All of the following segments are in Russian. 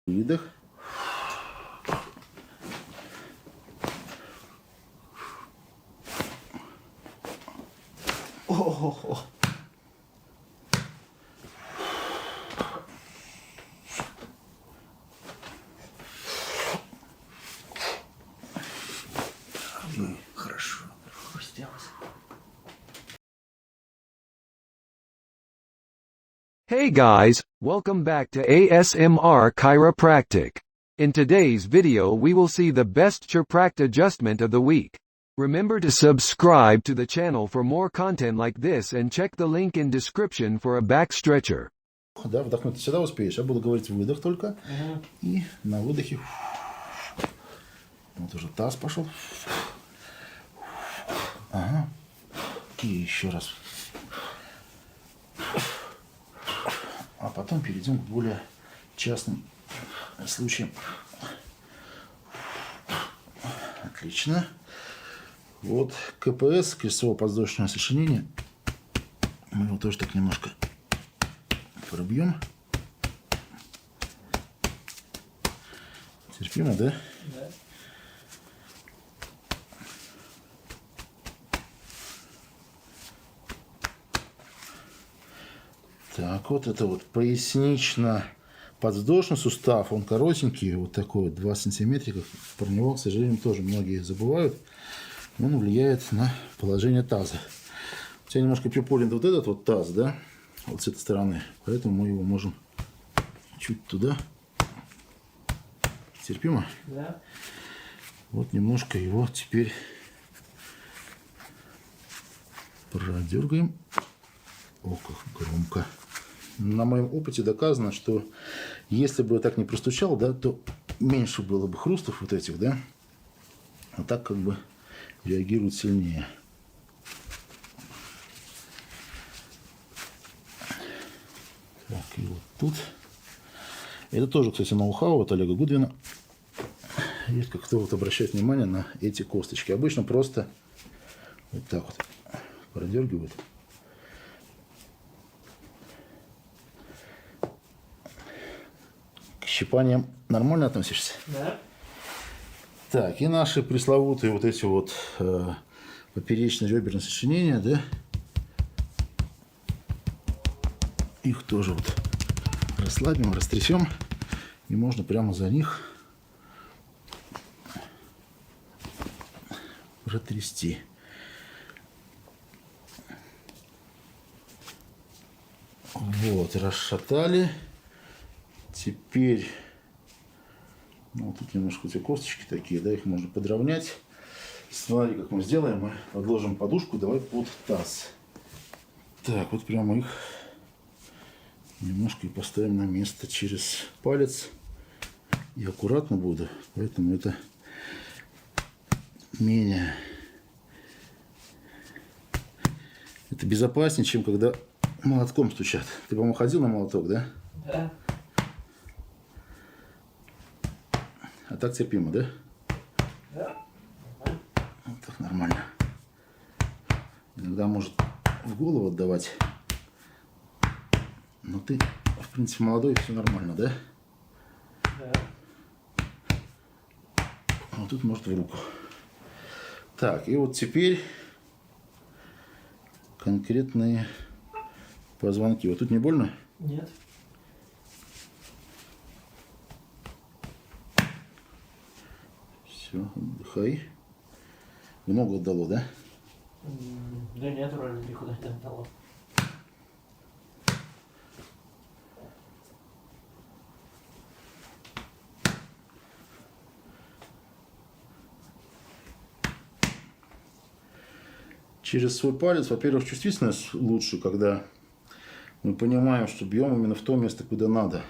Выдох. О-хо-хо. Хорошо. Hey guys, welcome back to ASMR Chiropractic. In today's video we will see the best chiropractic adjustment of the week. Remember to subscribe to the channel for more content like this and check the link in description for a back stretcher. Да, вдохнуть ты всегда успеешь. Я буду говорить выдох только. И на выдохе. Вот уже таз пошел. Ага. И еще раз. А потом перейдем к более частным случаям. Отлично. Вот КПС, крестцово-подвздошное сочленение. Мы его тоже так немножко пробьем. Терпимо, да? Да. Так, вот это вот пояснично-подвздошный сустав, он коротенький, вот такой вот 2 сантиметрика. Про него, к сожалению, тоже многие забывают. Он влияет на положение таза. У тебя немножко приподнят вот этот вот таз, да, вот с этой стороны. Поэтому мы его можем чуть туда. Терпимо? Да. Вот немножко его теперь продергаем. О, как громко. На моем опыте доказано, что если бы я так не простучал, да, то меньше было бы хрустов вот этих, да. А так как бы реагирует сильнее. Так, и вот тут. Это тоже, кстати, ноу-хау от Олега Гудвина. Есть как-то вот обращать внимание на эти косточки. Обычно просто вот так вот продергивают. К щипаниям нормально относишься? Да. Так, и наши пресловутые вот эти вот поперечно-реберные сочленения, да? Их тоже вот расслабим, растрясем. И можно прямо за них протрясти. Вот, расшатали. Теперь, ну, тут немножко эти косточки такие, да, их можно подровнять. Смотри, как мы сделаем. Мы подложим подушку, давай под таз. Так, вот прямо их немножко и поставим на место через палец. И аккуратно буду, поэтому это менее... Это безопаснее, чем когда молотком стучат. Ты, по-моему, ходил на молоток, да? Да. А так терпимо, да? Да. Вот так нормально. Иногда может в голову отдавать. Но ты, в принципе, молодой, все нормально, да? Да. А тут может в руку. Так, и вот теперь конкретные позвонки. Вот тут не больно? Нет. Все, отдыхай. Много отдало, да? Да нет, вроде никуда не дало. Через свой палец, во-первых, чувствительность лучше, когда мы понимаем, что бьем именно в то место, куда надо.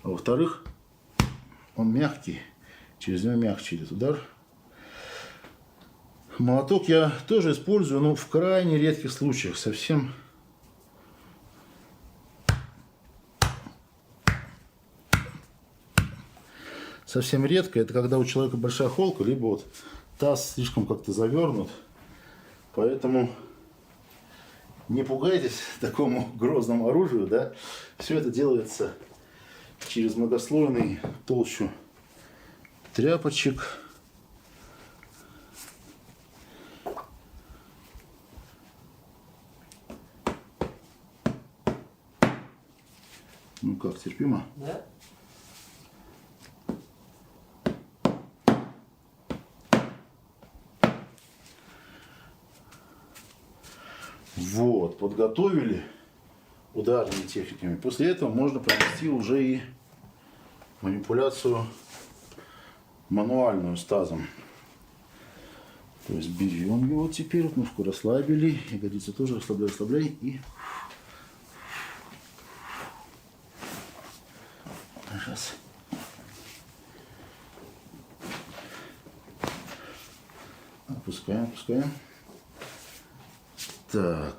А во-вторых, он мягкий, через него мягче идет удар. Молоток я тоже использую, но в крайне редких случаях, совсем. Совсем редко, это когда у человека большая холка, либо вот таз слишком как-то завернут. Поэтому не пугайтесь такому грозному оружию, да. Все это делается через многослойный толщу тряпочек. Ну как, терпимо? Да? Вот, подготовили ударными техниками. После этого можно провести уже и манипуляцию мануальную с тазом. То есть берем его теперь, вот ножку расслабили, ягодицы тоже расслабляй, расслабляй и раз. Опускаем, опускаем. Так,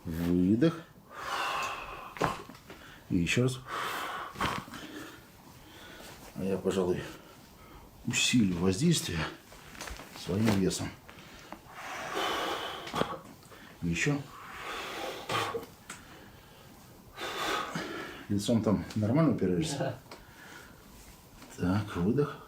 выдох. И еще раз. А я, пожалуй, усилю воздействие своим весом. Еще. Лицом там нормально упираешься? Да. Так, выдох.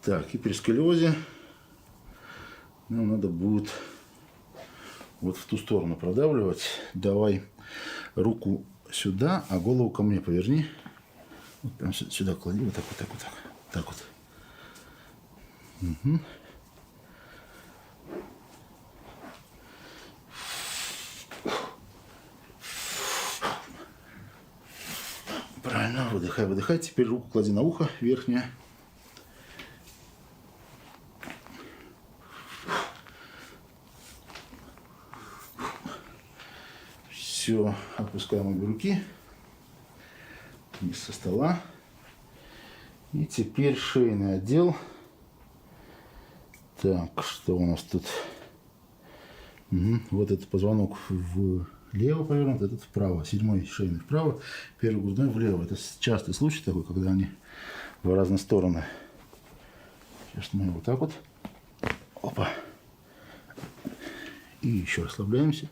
Так, и при сколиозе нам надо будет вот в ту сторону продавливать. Давай руку сюда, а голову ко мне поверни. Вот прям сюда клади, вот так, вот так, вот так. Так вот. Угу. Правильно, выдыхай, выдыхай. Теперь руку клади на ухо, верхнее. Все, опускаем обе руки вниз со стола. И теперь шейный отдел. Так, что у нас тут? Угу. Вот этот позвонок влево повернут, этот вправо. 7-й шейный вправо, 1-й грудной влево. Это частый случай такой, когда они в разные стороны. Сейчас мы вот так вот. Опа. И еще расслабляемся.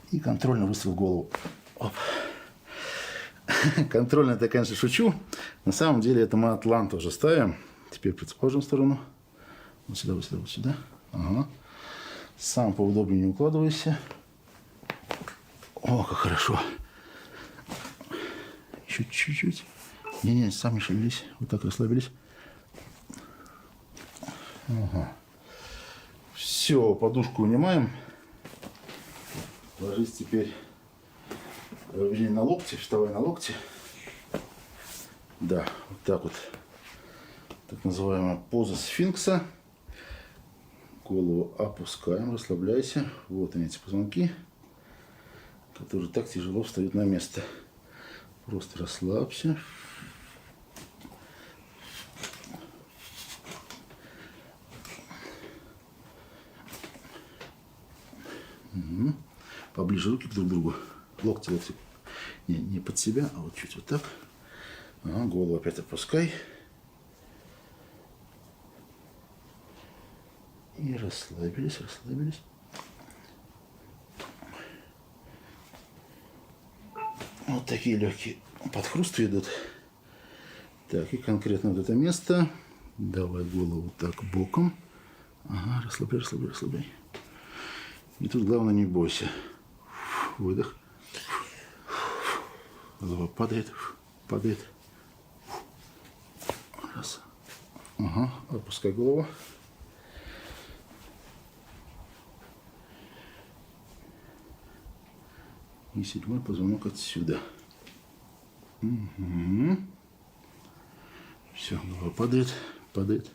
И контрольно выстрел в голову. Оп. Контрольно это, конечно, шучу. На самом деле это мы атлант уже ставим. Теперь противоположную сторону. Вот сюда, вот сюда, вот сюда. Ага. Сам поудобнее не укладывайся. О, как хорошо. Еще чуть-чуть. Не-не, сами шевелись. Вот так расслабились. Ага. Все, подушку унимаем. Ложись теперь на локти, вставай на локти. Да, вот так вот. Так называемая поза сфинкса. Голову опускаем, расслабляйся. Вот они, эти позвонки, которые так тяжело встают на место. Просто расслабься. Угу. Поближе руки друг к другу. Локти, локти. Не под себя, а вот чуть вот так. Ага, голову опять опускай. И расслабились, расслабились. Вот такие легкие подхрусты идут. Так, и конкретно вот это место. Давай голову так боком. Ага, расслабляй, расслабляй, расслабляй. И тут главное не бойся. Выдох. Голова падает, падает. Раз. Ага, опускай голову. И 7-й позвонок отсюда. Угу. Все, голова падает, падает.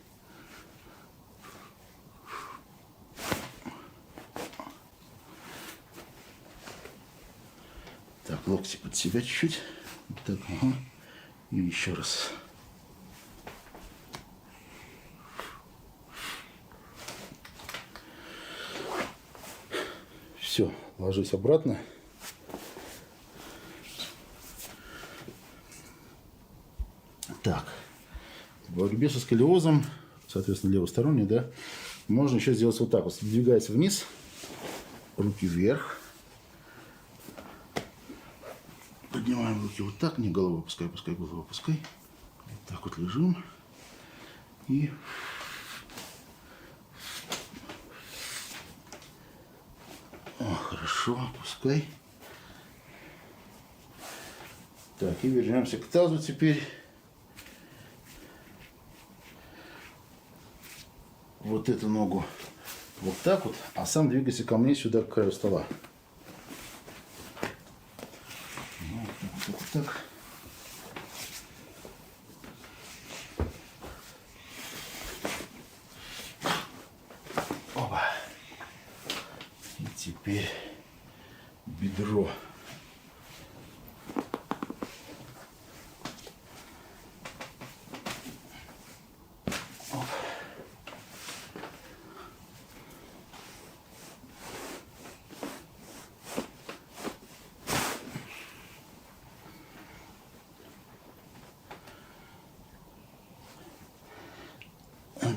Так, локти под себя чуть-чуть. Вот так, ага. И еще раз. Все, ложись обратно. Так, себе со сколиозом, соответственно, левосторонний, да, можно еще сделать вот так вот. Двигается вниз, руки вверх. Поднимаем руки вот так, не голову опускай, опускай, голову опускай. Вот так вот лежим. И хорошо, опускай. Так, и вернемся к тазу теперь. Вот эту ногу вот так вот, а сам двигайся ко мне сюда, к краю стола. Вот так. Опа. И теперь бедро.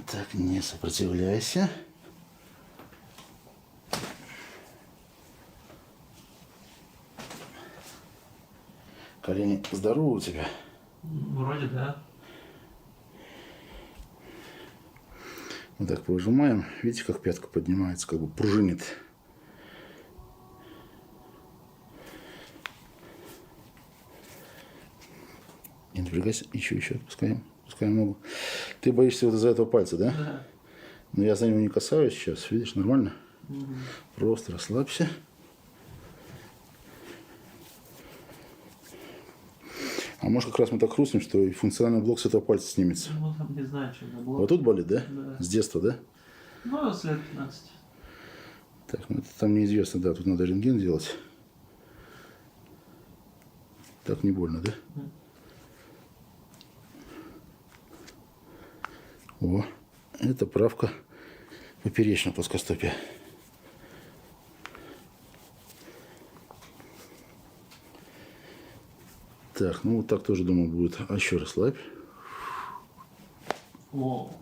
Так, не сопротивляйся. Колени здоровы у тебя? Вроде да. Вот так повыжимаем. Видите, как пятка поднимается, как бы пружинит. Не напрягайся. Еще отпускаем. Отпускаем ногу. Ты боишься вот из-за этого пальца, да? Да. Но я за него не касаюсь сейчас. Видишь, нормально? Просто расслабься. А может, как раз мы так хрустнем, что и функциональный блок с этого пальца снимется. Ну, там не знаю, что это было. Вот тут болит, да? Да. С детства, да? Ну, с лет 15. Так, ну это там неизвестно, да, тут надо рентген делать. Так не больно, да? О, это правка поперечного плоскостопия. Так, ну вот так тоже, думаю, будет. А еще расслабь. О.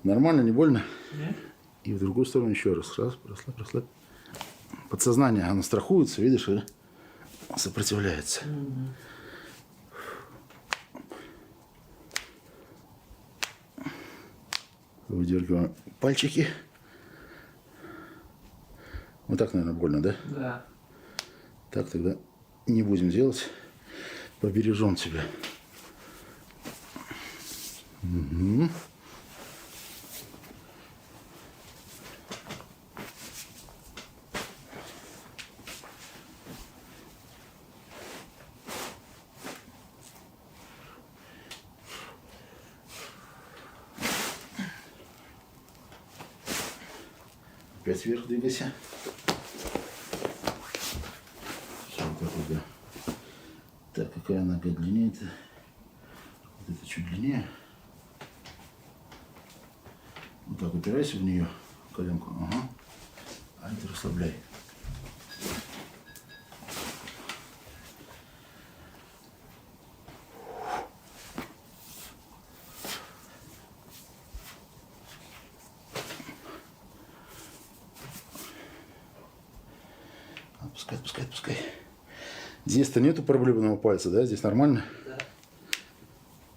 Нормально, не больно? Нет? И в другую сторону еще раз. Раз, расслабь. Подсознание, оно страхуется, видишь, и сопротивляется. Выдергиваем пальчики. Вот так, наверное, больно, да? Да. Так тогда не будем делать. Побережем тебя. Угу. Опять вверх двигайся. Все, вот так вот, да. Так, какая нога длиннее-то? Вот это чуть длиннее. Вот так упирайся в нее, коленку. Ага. А это расслабляй. Отпускай. Здесь-то нету проблемного пальца, да? Здесь нормально? Да.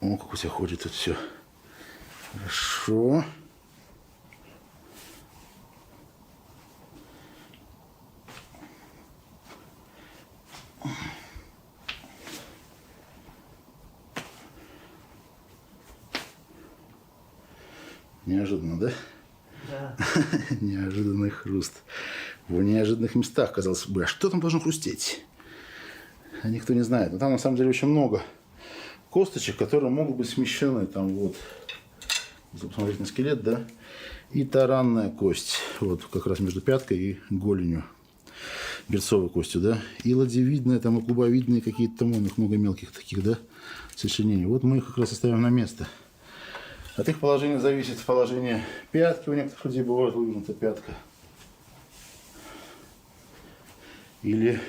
О, как у тебя ходит тут все. Хорошо. Неожиданно, да? Да. Неожиданный хруст. В неожиданных местах, казалось бы. А что там должно хрустеть? А никто не знает. Но там на самом деле очень много косточек, которые могут быть смещены. Там вот, если посмотреть на скелет, да, и таранная кость. Вот как раз между пяткой и голенью. Берцовой костью, да. И ладьевидная, там и кубовидные какие-то, там у них много мелких таких, да, сочленений. Вот мы их как раз оставим на место. От их положения зависит положение пятки. У некоторых людей бывает вывернута пятка. Или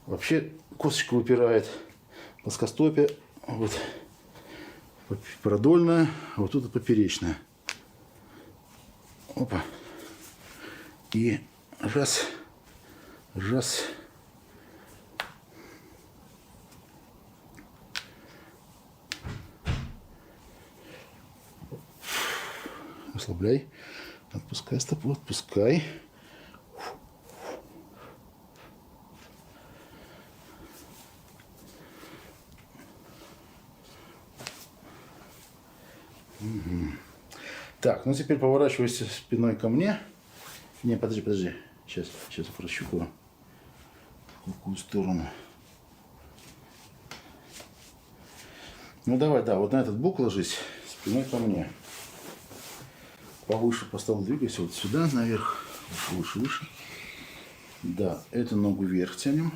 вообще косточка выпирает плоскостопие, вот продольная, а вот тут поперечная. Опа. И раз, раз. Расслабляй. Отпускай стопу, отпускай. Угу. Так, ну теперь поворачивайся спиной ко мне. Не, подожди. Сейчас я прощупаю. В какую сторону? Ну давай, да, вот на этот бок ложись, спиной ко мне. Повыше по столу двигайся, вот сюда, наверх. Выше. Да, эту ногу вверх тянем.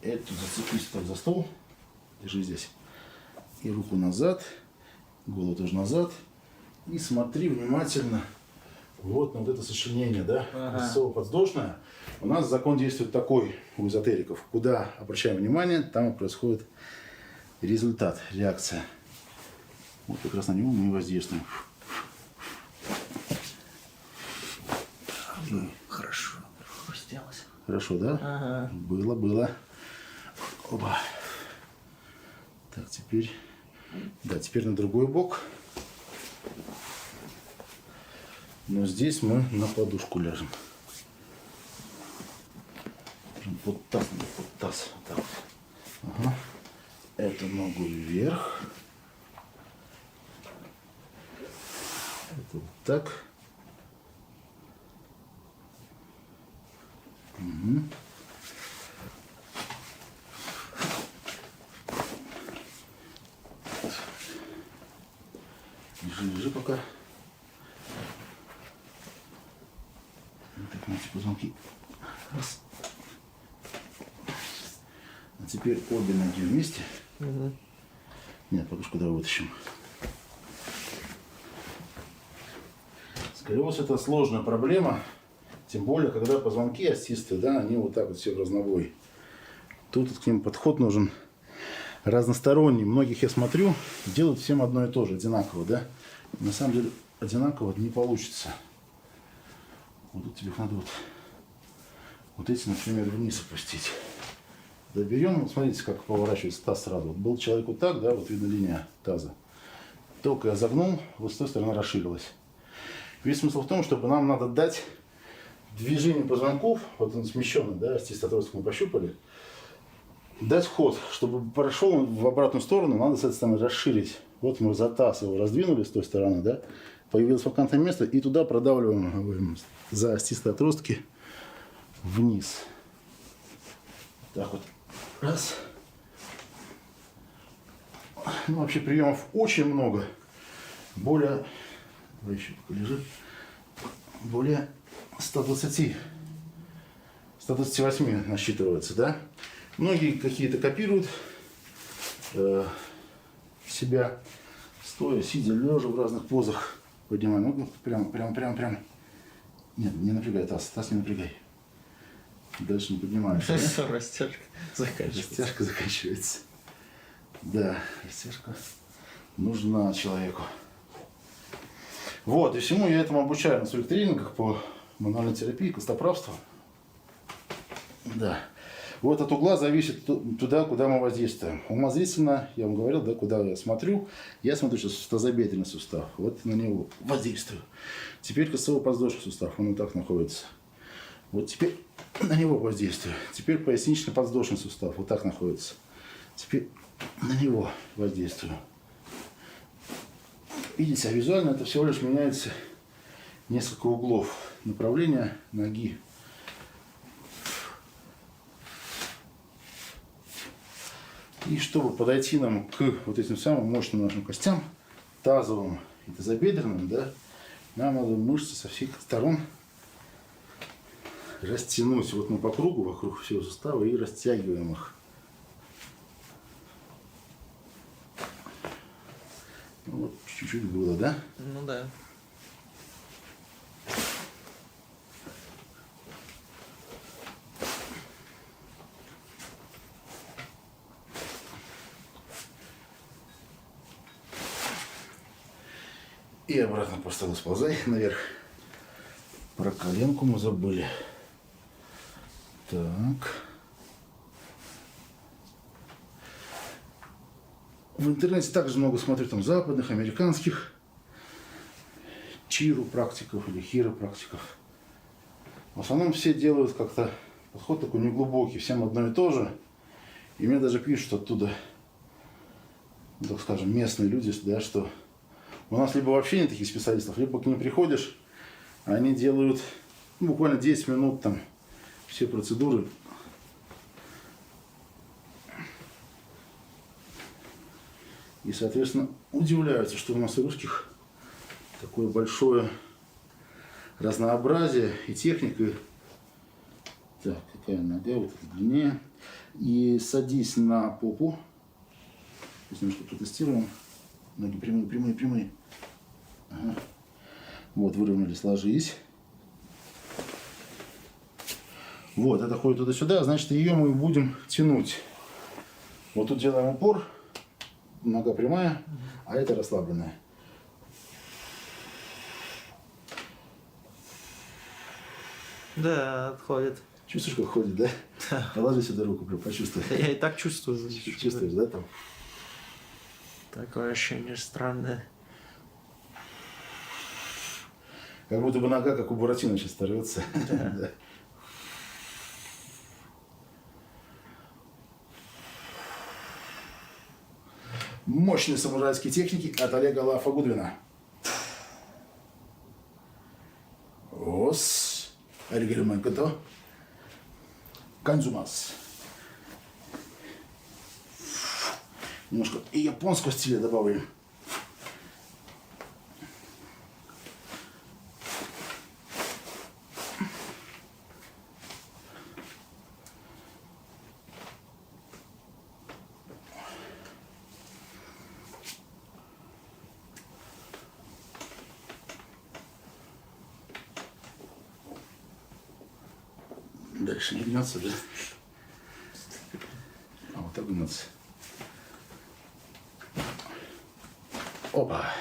Эту зацепись так за стол. Держи здесь. И руку назад. Голову тоже назад. И смотри внимательно. Вот на вот это сочленение, да? Висово-подвздошное. У нас закон действует такой у эзотериков. Куда обращаем внимание, там и происходит результат, реакция. Вот как раз на него мы и воздействуем. Хорошо. Хрустелось. Хорошо, да? Ага. Было. Опа. Так, теперь... Да, теперь на другой бок. Но здесь мы на подушку ляжем. Прям под таз. Вот так вот. Ага. Эту ногу вверх. Это вот так. Угу. Лежи пока. Вот так на эти позвонки. Раз. А теперь обе ноги вместе. Угу. Нет, подушку давай вытащим. Сколиоз — это сложная проблема. Тем более, когда позвонки остистые, да, они вот так вот все в разнобой. Тут к ним подход нужен разносторонний. Многих я смотрю, делают всем одно и то же, одинаково, да. На самом деле одинаково не получится. Вот тут тебе надо вот эти, например, вниз опустить. Доберем, вот смотрите, как поворачивается таз сразу. Вот был человек вот так, да, вот видно линия таза. Только я загнул, вот с той стороны расширилась. Весь смысл в том, чтобы нам надо дать движение позвонков, вот он смещенный, да, остеоатростик мы пощупали, дать ход, чтобы прошел в обратную сторону, надо с этой стороны расширить. Вот мы за таз его раздвинули с той стороны, да, появилось вакантное место, и туда продавливаем за остистые отростки вниз. Так вот, раз. Ну, вообще приемов очень много. Более, давай еще пока лежит, более 128 насчитывается, да? Многие какие-то копируют себя, стоя, сидя, лежа в разных позах. Поднимай ногу, прям. Нет, не напрягай таз не напрягай. Дальше не поднимаешься. Да? Растяжка заканчивается. Растяжка заканчивается. Да, растяжка нужна человеку. Вот, и всему я этому обучаю на своих тренингах по мануальной терапии, костоправству. Да. Вот от угла зависит туда, куда мы воздействуем. Умозрительно, я вам говорил, да, куда я смотрю сейчас в тазобедренный сустав. Вот на него воздействую. Теперь косово-подвздошный сустав, он вот так находится. Вот теперь на него воздействую. Теперь пояснично-подвздошный сустав, вот так находится. Теперь на него воздействую. Видите, а визуально это всего лишь меняется несколько углов направления ноги. И чтобы подойти нам к вот этим самым мощным нашим костям, тазовым и тазобедренным, да, нам надо мышцы со всех сторон растянуть. Вот мы по кругу, вокруг всего сустава, и растягиваем их. Ну, вот чуть-чуть было, да? Ну да. И обратно по столу сползай наверх. Про коленку мы забыли. Так. В интернете также много смотрю там западных, американских чиропрактиков или хиропрактиков. В основном все делают как-то подход такой неглубокий, всем одно и то же. И мне даже пишут оттуда, ну, так скажем, местные люди, да, что у нас либо вообще нет таких специалистов, либо к ним приходишь, они делают ну, буквально 10 минут там все процедуры. И, соответственно, удивляются, что у нас у русских такое большое разнообразие и техника. Так, какая нога, вот эта длиннее. И садись на попу. Сейчас немножко протестируем. Ноги прямые, прямые, прямые. Ага. Вот, выровнялись, ложись. Вот, это ходит туда-сюда, значит, ее мы будем тянуть. Вот тут делаем упор. Нога прямая, а это расслабленная. Да, отходит. Чувствуешь, как ходит, да? Положи сюда руку, прям почувствуй. Я и так чувствую. Чувствуешь, да, там? Такое ощущение странное. Как будто бы нога, как у Буратино, сейчас торвется. Да. Мощные самурайские техники от Олега Лафа Гудвина. Ос. Аригируменкото. Канзумас. Немножко и японского стиля добавим. Дальше не гнется, да? А вот так гнется. Опа.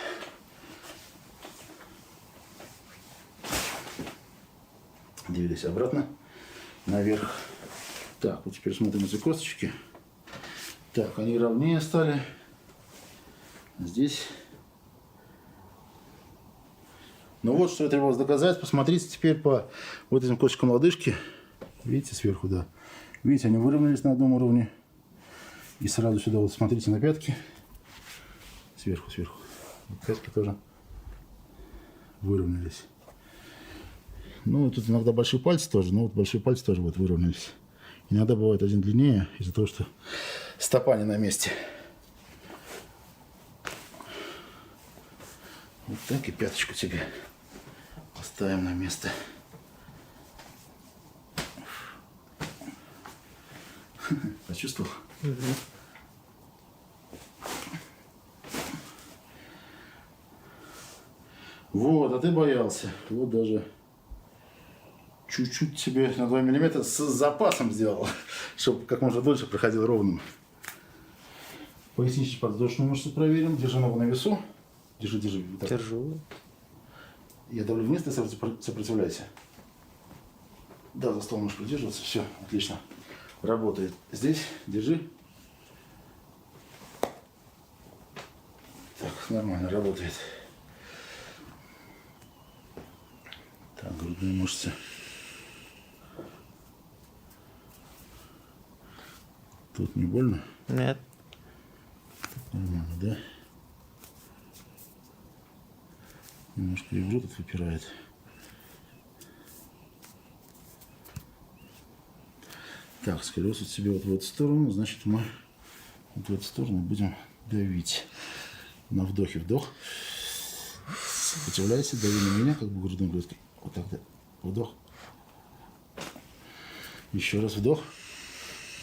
Двигайся обратно. Наверх. Так, вот теперь смотрим эти косточки. Так, они ровнее стали. Здесь. Ну вот, что я требовалось доказать. Посмотрите теперь по вот этим косточкам лодыжки. Видите, сверху, да. Видите, они выровнялись на одном уровне. И сразу сюда вот смотрите на пятки. Сверху, сверху. Вот пятки тоже выровнялись. Ну, тут иногда большие пальцы тоже. Но вот большие пальцы тоже вот выровнялись. Иногда бывает один длиннее из-за того, что стопа не на месте. Вот так и пяточку тебе поставим на место. Почувствовал? Вот, а ты боялся. Вот даже чуть-чуть себе на 2 миллиметра с запасом сделал, чтобы как можно дольше проходил ровным. Поясничную подвздошную мышцу проверим. Держи ногу на весу. Держи, держи. Вот Держу. Я давлю вниз, ты сопротивляйся. Да, за стол можешь придерживаться. Все, отлично. Работает. Здесь держи. Так, нормально работает. Так, грудные мышцы. Тут не больно? Нет. Нормально, да? Немножко ребро тут выпирает. Так, сколёс от себя вот в эту сторону, значит мы вот в эту сторону будем давить. На вдохе вдох. Сопротивляйся, дави на меня, как бы грудной клеткой. Вот так, да. Вдох. Еще раз вдох.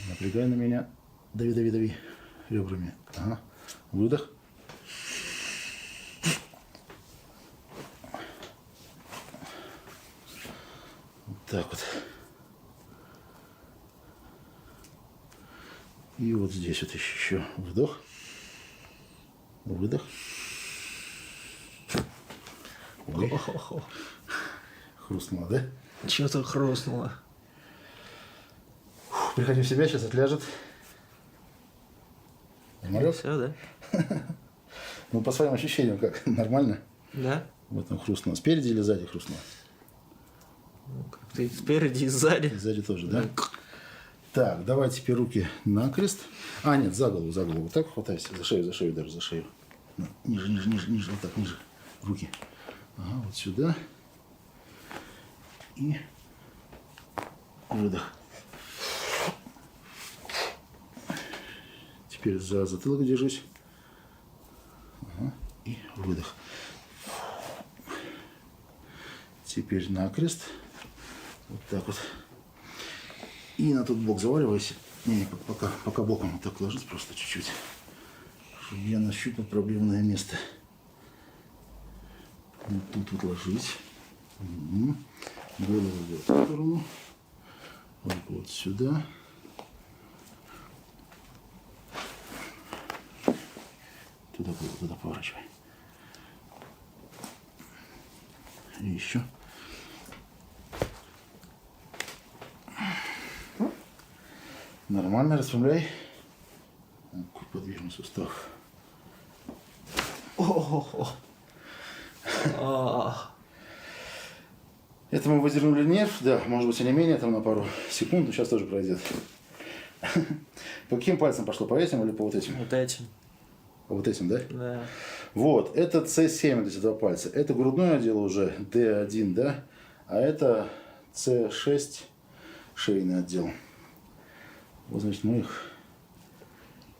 Напрягай на меня. Дави, дави, дави. Ребрами. Ага. Выдох. Вот так вот. И вот здесь вот еще вдох. Выдох. Ой, хрустнуло, да? Что-то хрустнуло. Приходи в себя, сейчас отляжет. Нормально? Все, да? Ну, по своим ощущениям, как? Нормально? Да? Вот он хрустнул. Спереди или сзади хрустнул? Ну, как ты спереди и сзади. И сзади тоже, да? Так, давай теперь руки накрест. А, нет, за голову, за голову. Вот так хватайся. За шею даже, за шею. Ну, ниже, ниже, ниже, ниже, вот так, ниже. Руки. Ага, вот сюда. И выдох. Теперь за затылок держись. Ага, и выдох. Теперь накрест. Вот так вот. И на тот бок заваливайся. Не, пока боком вот так ложись просто чуть-чуть. Чтобы я нащупал проблемное место. Вот тут вот ложись. Угу. Голову в эту сторону. Руку вот сюда. Туда поворачивай. И еще. Нормально, распрямляй. Подвижный сустав. Это мы выдернули нерв, да, может быть и не менее, там на пару секунд, но сейчас тоже пройдет. По каким пальцам пошло? По этим или по вот этим? Вот этим. По вот этим, да? Да. Вот, это C7, эти два пальца. Это грудной отдел уже, D1, да? А это C6, шейный отдел. Вот, значит, мы их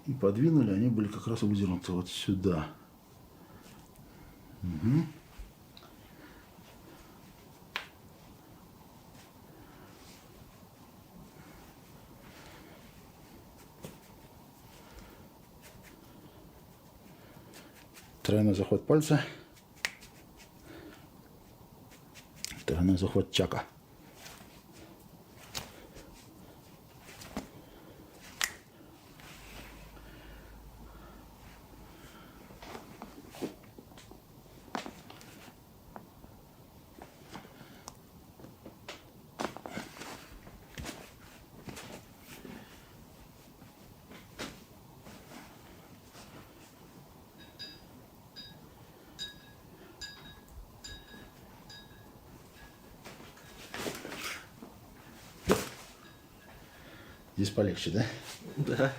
и подвинули, они были как раз выдернуты вот сюда. Угу. Тройной захват пальца. Тройной захват чака. Здесь полегче, да? Да.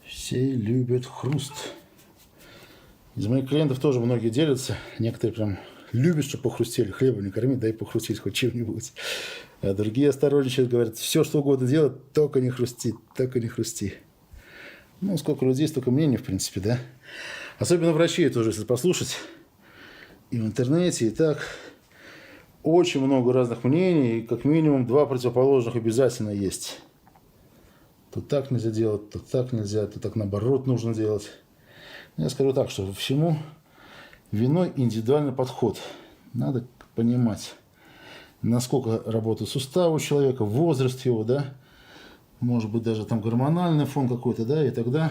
Все любят хруст. Из моих клиентов тоже многие делятся. Некоторые прям любят, чтобы похрустели. Хлеба не корми, дай похрустеть хоть чем-нибудь. А другие осторожничают, говорят, все что угодно делать, только не хрусти, только не хрусти. Ну, сколько людей, столько мнений, в принципе, да? Особенно врачей тоже, если послушать. И в интернете, и так. Очень много разных мнений. И как минимум два противоположных обязательно есть. То так нельзя делать, то так нельзя, то так наоборот нужно делать. Я скажу так, что всему виной индивидуальный подход. Надо понимать, насколько работает сустав у человека, возраст его, да. Может быть, даже там гормональный фон какой-то, да, и тогда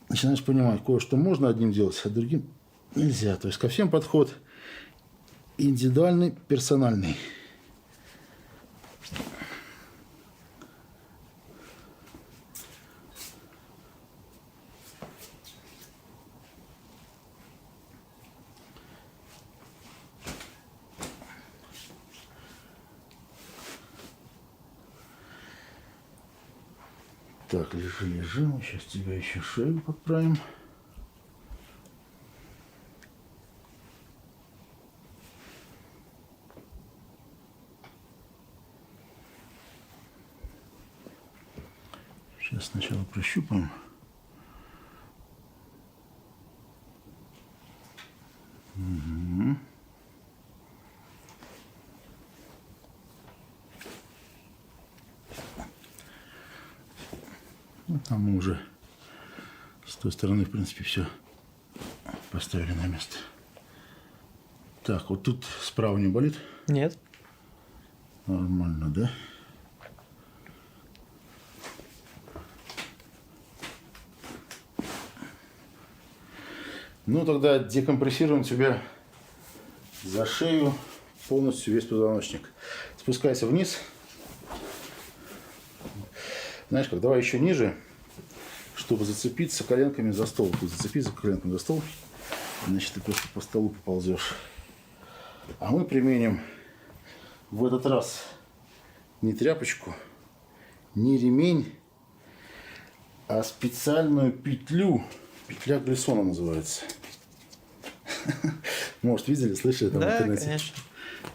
начинаешь понимать, кое-что можно одним делать, а другим нельзя. То есть ко всем подход индивидуальный, персональный. Так, лежи, лежи. Мы сейчас тебя еще шею подправим. Сейчас сначала прощупаем. Угу. Ну, там мы уже с той стороны, в принципе, все поставили на место. Так, вот тут справа не болит? Нет. Нормально, да? Ну, тогда декомпрессируем тебя за шею, полностью весь позвоночник. Спускайся вниз. Знаешь как, давай еще ниже, чтобы зацепиться коленками за стол. Тут зацепиться коленками за стол, значит, ты просто по столу поползешь. А мы применим в этот раз не тряпочку, не ремень, а специальную петлю. Петля Глиссона называется. Может, видели, слышали там в Да, интернете? конечно.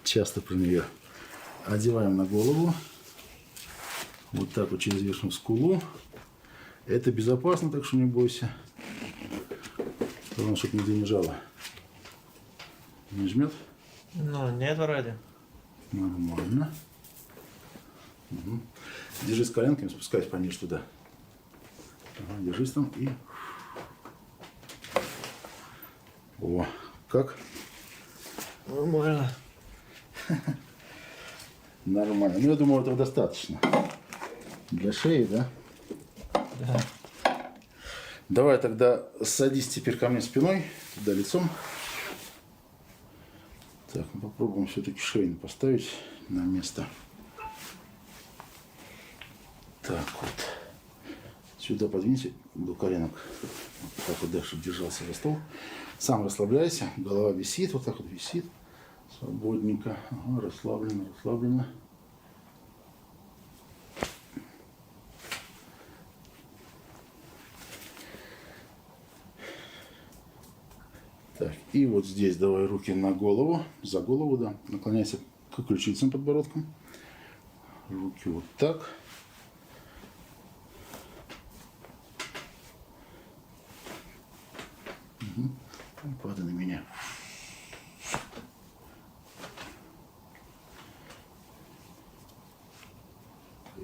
Часто про нее. Одеваем на голову. Вот так вот через верхнюю скулу. Это безопасно, так что не бойся. Главное, чтобы нигде не жало. Не жмет? Ну, нет вроде. Нормально. Угу. Держись коленками, спускайся пониже туда. Ага, держись там и... О, как? Нормально. Нормально. Ну, я думаю, этого достаточно. Для шеи, да? Да. Давай тогда садись теперь ко мне спиной, туда лицом. Так, мы попробуем все-таки шею поставить на место. Так вот. Сюда подвиньте до коленок. Вот так вот, да, чтобы держался за стол. Сам расслабляйся. Голова висит, вот так вот висит. Свободненько. Ага, расслабленно, расслабленно. Так, и вот здесь давай руки на голову, за голову, да. Наклоняйся к ключицам подбородком. Руки вот так. Угу. Падай на меня.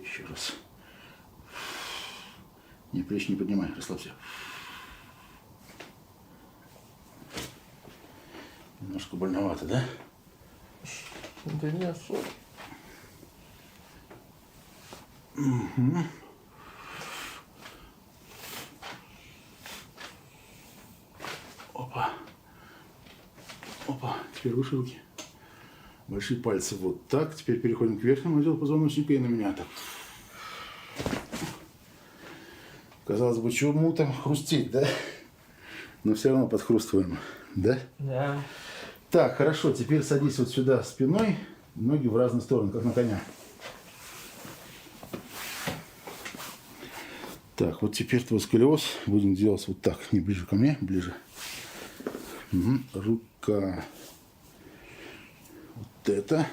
Еще раз. Не, плечи не поднимай, расслабься. Немножко больновато, да? Да не особо. Угу. Опа. Опа. Теперь выше руки. Большие пальцы вот так. Теперь переходим к верхнему отделу позвоночника и на меня так. Казалось бы, чему там хрустеть, да? Но все равно подхрустываем, да? Да. Так, хорошо. Теперь садись вот сюда спиной. Ноги в разные стороны, как на коня. Так, вот теперь твой сколиоз будем делать вот так. Не ближе ко мне, ближе. Угу. Рука. Вот это.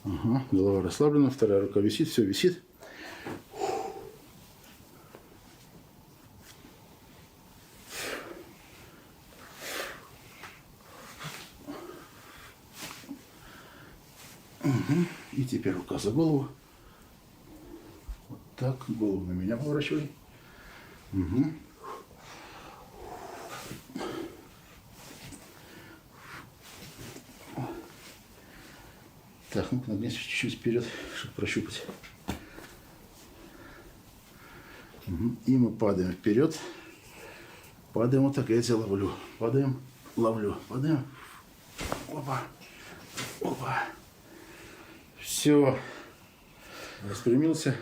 Ага. Голова расслаблена, вторая рука висит, все висит. Угу. И теперь рука за голову. Вот так, голову на меня поворачивай. Угу. Так, ну-ка нагнись чуть-чуть вперед, чтобы прощупать. Угу. И мы падаем вперед. Падаем вот так, я тебя ловлю. Падаем, ловлю, падаем. Опа, опа. Все. Распрямился.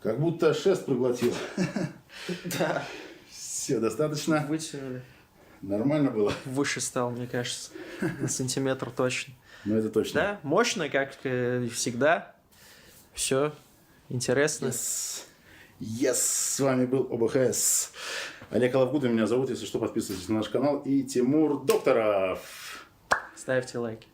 Как будто шест проглотил. Да. Все, достаточно. Вытянули. Нормально было. Выше стал, мне кажется. На сантиметр точно. Ну, это точно. Да, мощно, как всегда. Все интересно. Yes. С вами был ОБХС. Олег Алавгудин меня зовут. Если что, подписывайтесь на наш канал. И Тимур Докторов. Ставьте лайки.